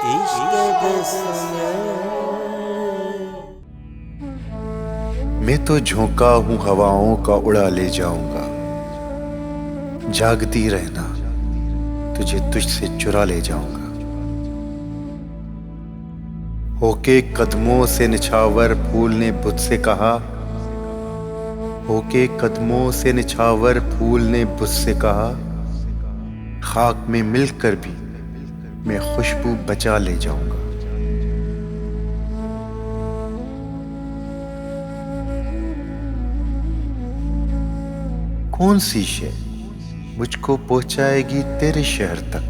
इश्क में मैं तो झोंका हूँ हवाओं का उड़ा ले जाऊंगा। जागती रहना, तुझे तुझसे चुरा ले जाऊंगा। होके कदमों से निछावर फूल ने बुझ से कहा, होके कदमों से निछावर फूल ने बुझ से कहा, खाक में मिलकर भी मैं खुशबू बचा ले जाऊंगा। कौन सी शय मुझको पहुंचाएगी तेरे शहर तक?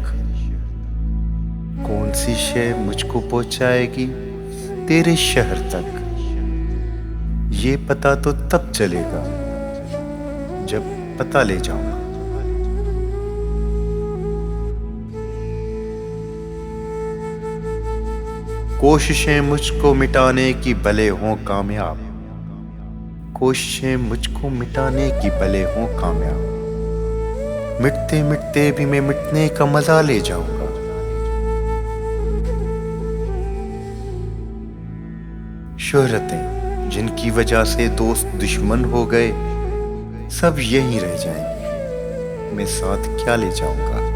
कौन सी शय मुझको पहुंचाएगी तेरे शहर तक? ये पता तो तब चलेगा जब पता ले जाऊंगा। कोशिशें मुझको मिटाने की भले हों कामयाब, कोशिशें मुझको मिटाने की भले हों कामयाब, मिटते मिटते भी मैं मिटने का मजा ले जाऊंगा। शोहरतें जिनकी वजह से दोस्त दुश्मन हो गए, सब यहीं रह जाएंगे, मैं साथ क्या ले जाऊंगा।